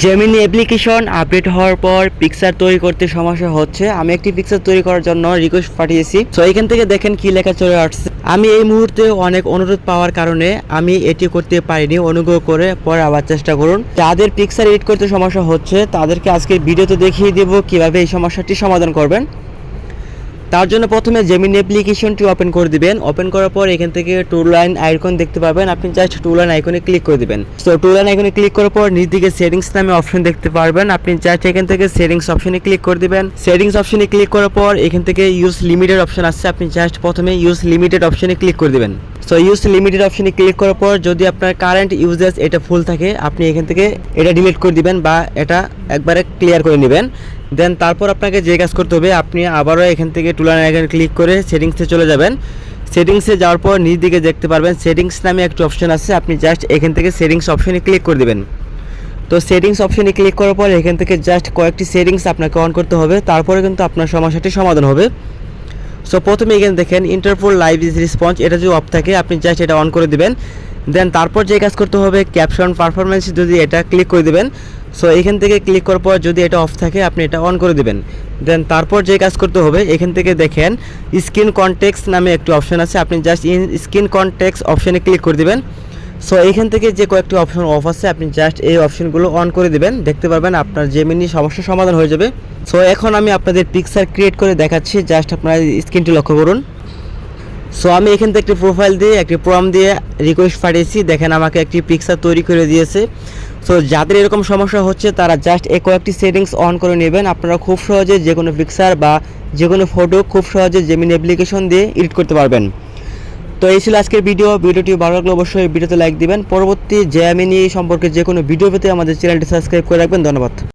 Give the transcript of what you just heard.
Gemini application update হওয়ার পর picture তৈরি করতে সমস্যা হচ্ছে। আমি একটি পিকচার তৈরি করার জন্য রিকোয়েস্ট পাঠিয়েছি। সো এখান থেকে দেখেন কি লেখা চলে আসছে। আমি এই মুহূর্তে অনেক অনুরোধ পাওয়ার কারণে আমি এটি করতে পারিনি, অনুগ্রহ করে পরে আবার চেষ্টা করুন। যাদের পিকচার এডিট করতে সমস্যা হচ্ছে তাদেরকে আজকে ভিডিওতে দেখিয়ে দেব কিভাবে এই সমস্যাটি সমাধান করবেন। তার জন্য প্রথমে জেমিনি অ্যাপ্লিকেশনটি ওপেন করে দিবেন। ওপেন করার পর এখান থেকে টু লাইন আইকন দেখতে পাবেন, আপনি জাস্ট টু লাইন আইকনে ক্লিক করে দিবেন। সো টু লাইন আইকনে ক্লিক করার পর নিচ দিকে সেটিংস নামে অপশন দেখতে পারবেন, আপনি জাস্ট এখান থেকে সেটিংস অপশনে ক্লিক করে দিবেন। সেটিংস অপশনে ক্লিক করার পর এখান থেকে ইউজ লিমিটেড অপশন আসছে, আপনি জাস্ট প্রথমে ইউজ লিমিটেড অপশনে ক্লিক করে দিবেন। সো ইউজ লিমিটেড অপশনে ক্লিক করার পর যদি আপনার কারেন্ট ইউজেস এটা ফুল থাকে আপনি এখান থেকে এটা ডিলিট করে দিবেন বা এটা একবারে ক্লিয়ার করে নেবেন। দেন তারপর আপনাকে যে কাজ করতে হবে, আপনি আবারও এখান থেকে টু লাইন আইকনে ক্লিক করে সেটিংসে চলে যাবেন। সেটিংসে যাওয়ার পর নিচ দিকে দেখতে পারবেন সেটিংস নামে একটা অপশন আছে, আপনি জাস্ট এখান থেকে সেটিংস অপশনে ক্লিক করে দেবেন। তো সেটিংস অপশনে ক্লিক করার পর এখান থেকে জাস্ট কয়েকটি সেটিংস আপনাকে অন করতে হবে, তারপরে কিন্তু আপনার সমস্যাটি সমাধান হবে। সো প্রথমে এখানে দেখেন ইন্টারপোল লাইভ ইজ রেসপন্স, এটা যদি অফ থাকে আপনি জাস্ট এটা অন করে দিবেন। দেন তারপর যে কাজ করতে হবে ক্যাপশন পারফরমেন্স যদি এটা ক্লিক করে দিবেন। সো এখান থেকে ক্লিক করার পর যদি এটা অফ থাকে আপনি এটা অন করে দিবেন। দেন তারপর যে কাজ করতে হবে এখান থেকে দেখেন স্ক্রিন কনটেক্সট নামে একটি অপশন আছে, আপনি জাস্ট স্ক্রিন কনটেক্সট অপশনে ক্লিক করে দিবেন। সো এখান থেকে যে কয়েকটি অপশন অফ আছে আপনি জাস্ট এই অপশনগুলো অন করে দিবেন, দেখতে পারবেন আপনার জেমিনি সমস্যার সমাধান হয়ে যাবে। সো এখন আমি আপনাদের পিকচার ক্রিয়েট করে দেখাচ্ছি, জাস্ট আপনারা স্ক্রিনটি লক্ষ্য করুন। সো আমি এখান থেকে একটি প্রোফাইল দিয়ে একটি প্রম্পট দিয়ে রিকোয়েস্ট পাঠিয়েছি, দেখেন আমাকে একটি পিকচার তৈরি করে দিয়েছে। সো যাদের এরকম সমস্যা হচ্ছে তারা জাস্ট এই কয়েকটি সেটিংস অন করে নেবেন, আপনারা খুব সহজে যে কোনো পিকচার বা যে কোনো ফটো খুব সহজে জেমিনি অ্যাপ্লিকেশন দিয়ে এডিট করতে পারবেন। তো এই ছিল আজকের ভিডিওটি ভালো লাগলে অবশ্যই ভিডিওতে লাইক দিবেন। পরবর্তী জেমিনি সম্পর্কে যে কোনো ভিডিও পেতে আমাদের চ্যানেলটি সাবস্ক্রাইব করে রাখবেন। ধন্যবাদ।